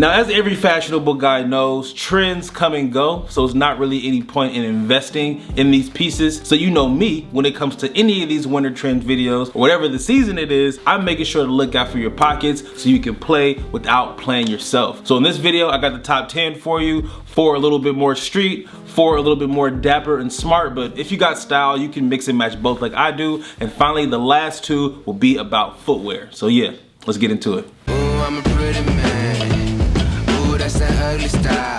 Now, as every fashionable guy knows, trends come and go, so it's not really any point in investing in these pieces. So you know me, when it comes to any of these winter trend videos, or whatever the season it is, I'm making sure to look out for your pockets so you can play without playing yourself. So in this video, I got the top 10 for you, 4 a little bit more street, 4 a little bit more dapper and smart, but if you got style, you can mix and match both like I do. And finally, the last 2 will be about footwear. So yeah, let's get into it. Ooh, I'm a pretty man. That's that ugly style.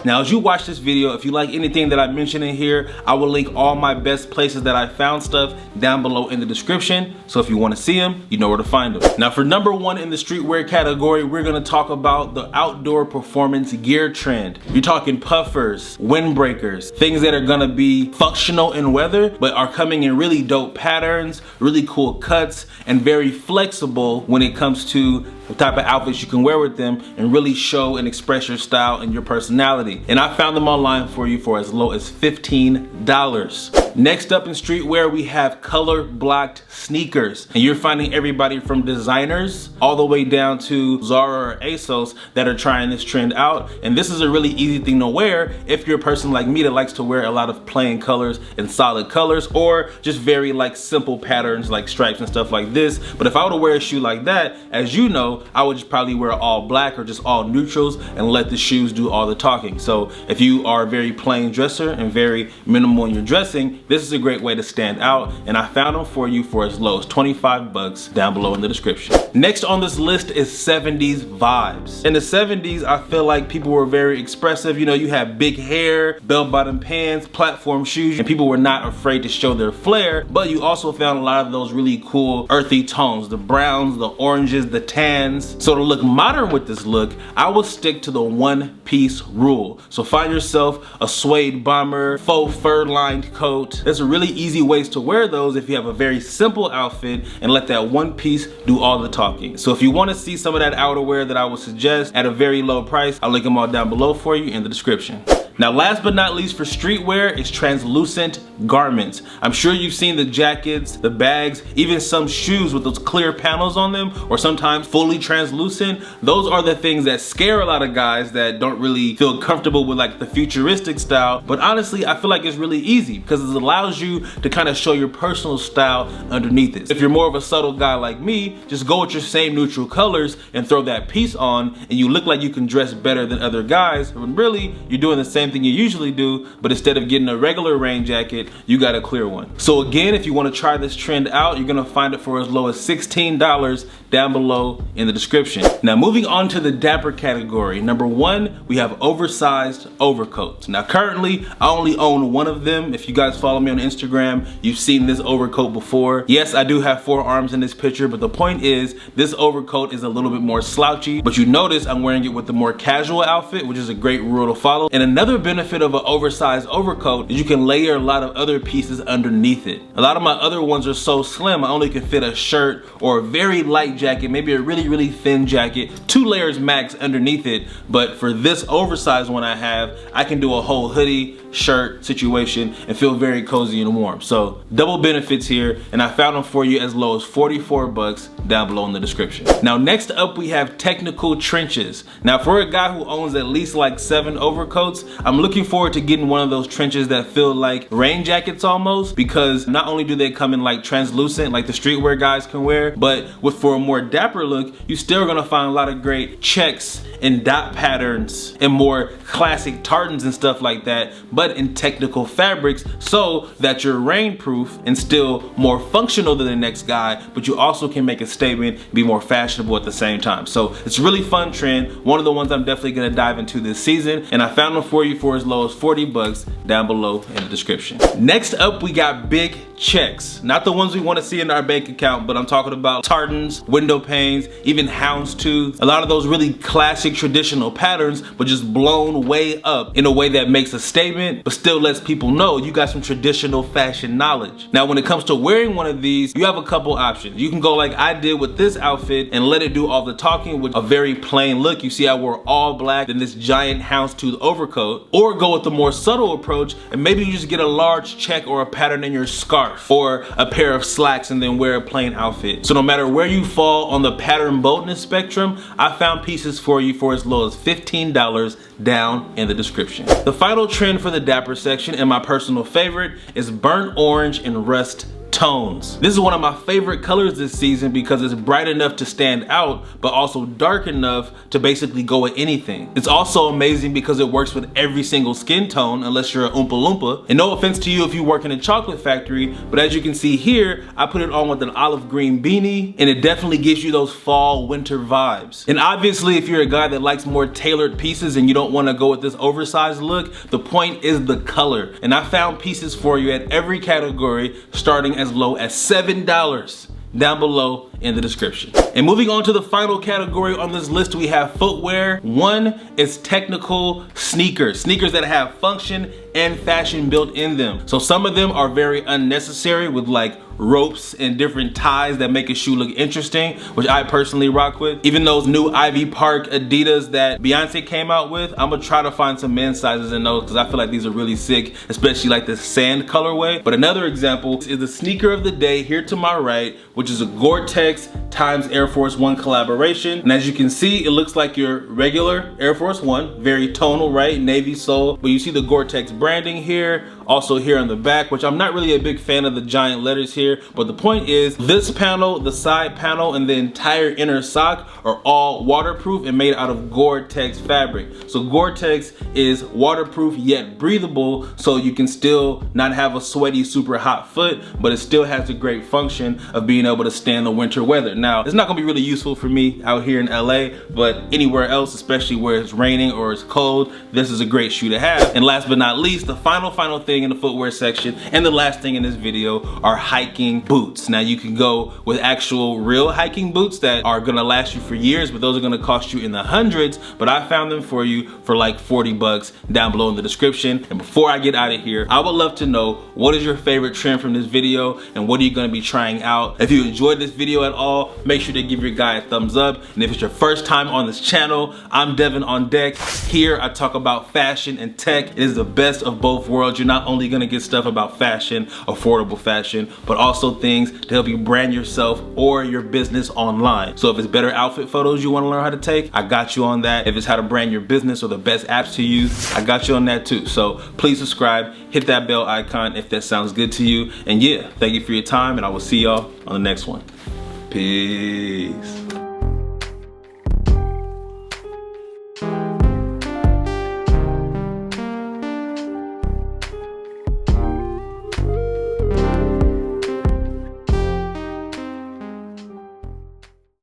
Now, as you watch this video, if you like anything that I mentioned in here, I will link all my best places that I found stuff down below in the description. So if you want to see them, you know where to find them. Now, for number 1 in the streetwear category, we're going to talk about the outdoor performance gear trend. You're talking puffers, windbreakers, things that are going to be functional in weather, but are coming in really dope patterns, really cool cuts, and very flexible when it comes to the type of outfits you can wear with them and really show and express your style and your personality. And I found them online for you for as low as $15. Next up in streetwear, we have color blocked sneakers. And you're finding everybody from designers all the way down to Zara or ASOS that are trying this trend out. And this is a really easy thing to wear if you're a person like me that likes to wear a lot of plain colors and solid colors, or just very like simple patterns like stripes and stuff like this. But if I were to wear a shoe like that, as you know, I would just probably wear all black or just all neutrals and let the shoes do all the talking. So if you are a very plain dresser and very minimal in your dressing, this is a great way to stand out, and I found them for you for as low as 25 bucks down below in the description. Next on this list is 70s vibes. In the 70s, I feel like people were very expressive. You know, you had big hair, bell-bottom pants, platform shoes, and people were not afraid to show their flair, but you also found a lot of those really cool earthy tones, the browns, the oranges, the tans. So to look modern with this look, I will stick to the one-piece rule. So find yourself a suede bomber, faux fur-lined coat. There's a really easy ways to wear those if you have a very simple outfit and let that one piece do all the talking. So if you want to see some of that outerwear that I would suggest at a very low price, I'll link them all down below for you in the description. Now, last but not least for streetwear is translucent garments. I'm sure you've seen the jackets, the bags, even some shoes with those clear panels on them, or sometimes fully translucent. Those are the things that scare a lot of guys that don't really feel comfortable with like the futuristic style. But honestly, I feel like it's really easy because it allows you to kind of show your personal style underneath it. If you're more of a subtle guy like me, just go with your same neutral colors and throw that piece on, and you look like you can dress better than other guys, when really you're doing the same thing you usually do, but instead of getting a regular rain jacket, you got a clear one. So again, if you want to try this trend out, you're gonna find it for as low as $16 down below in the description. Now, moving on to the dapper category. Number 1, we have oversized overcoats. Now currently, I only own one of them. If you guys follow me on Instagram, you've seen this overcoat before. Yes, I do have 4 arms in this picture, but the point is, this overcoat is a little bit more slouchy, but you notice I'm wearing it with the more casual outfit, which is a great rule to follow. And another benefit of an oversized overcoat is you can layer a lot of other pieces underneath it. A lot of my other ones are so slim, I only can fit a shirt or a very light jacket, maybe a really thin jacket, 2 layers max underneath it. But for this oversized one I can do a whole hoodie, shirt situation and feel very cozy and warm. So double benefits here, and I found them for you as low as 44 bucks down below in the description. Now next up, we have technical trenches. Now for a guy who owns at least like 7 overcoats, I'm looking forward to getting one of those trenches that feel like rain jackets almost, because not only do they come in like translucent like the streetwear guys can wear, but for a more dapper look, you still gonna find a lot of great checks and dot patterns and more classic tartans and stuff like that, but in technical fabrics, so that you're rainproof and still more functional than the next guy, but you also can make a statement, be more fashionable at the same time. So it's a really fun trend, one of the ones I'm definitely gonna dive into this season, and I found them for you for as low as 40 bucks down below in the description. Next up, we got big checks. Not the ones we want to see in our bank account, but I'm talking about tartans, window panes, even houndstooth. A lot of those really classic basic traditional patterns, but just blown way up in a way that makes a statement, but still lets people know you got some traditional fashion knowledge. Now, when it comes to wearing one of these, you have a couple options. You can go like I did with this outfit and let it do all the talking with a very plain look. You see I wore all black and this giant houndstooth overcoat, or go with the more subtle approach and maybe you just get a large check or a pattern in your scarf or a pair of slacks and then wear a plain outfit. So no matter where you fall on the pattern boldness spectrum, I found pieces for you for as low as $15 down in the description. The final trend for the dapper section, and my personal favorite, is burnt orange and rust tones. This is one of my favorite colors this season because it's bright enough to stand out, but also dark enough to basically go with anything. It's also amazing because it works with every single skin tone unless you're a Oompa Loompa. And no offense to you if you work in a chocolate factory, but as you can see here, I put it on with an olive green beanie and it definitely gives you those fall winter vibes. And obviously if you're a guy that likes more tailored pieces and you don't want to go with this oversized look, the point is the color. And I found pieces for you at every category starting as low as $7 down below in the description. And moving on to the final category on this list, we have footwear. One is technical sneakers. Sneakers that have function and fashion built in them. So some of them are very unnecessary with like ropes and different ties that make a shoe look interesting, which I personally rock with. Even those new Ivy Park Adidas that Beyonce came out with, I'm gonna try to find some men's sizes in those because I feel like these are really sick, especially like the sand colorway. But another example is the sneaker of the day here to my right, which is a Gore-Tex times Air Force One collaboration. And as you can see, it looks like your regular Air Force One, very tonal, right? Navy sole, but you see the Gore-Tex branding here, also here on the back, which I'm not really a big fan of the giant letters here, but the point is this panel, the side panel, and the entire inner sock are all waterproof and made out of Gore-Tex fabric. So Gore-Tex is waterproof yet breathable, so you can still not have a sweaty, super hot foot, but it still has a great function of being able to stand the winter weather. Now, it's not gonna be really useful for me out here in LA, but anywhere else, especially where it's raining or it's cold, this is a great shoe to have. And last but not least, the final thing in the footwear section, and the last thing in this video, are hiking boots. Now you can go with actual real hiking boots that are gonna last you for years, but those are gonna cost you in the hundreds, but I found them for you for like 40 bucks down below in the description. And before I get out of here, I would love to know, what is your favorite trend from this video and what are you gonna be trying out? If you enjoyed this video at all, make sure to give your guy a thumbs up. And if it's your first time on this channel, I'm Devin on Deck. Here I talk about fashion and tech. It is the best of both worlds. You're not only gonna get stuff about fashion, affordable fashion, but also things to help you brand yourself or your business online. So if it's better outfit photos you wanna learn how to take, I got you on that. If it's how to brand your business or the best apps to use, I got you on that too. So please subscribe, hit that bell icon if that sounds good to you. And yeah, thank you for your time and I will see y'all on the next one. Peace.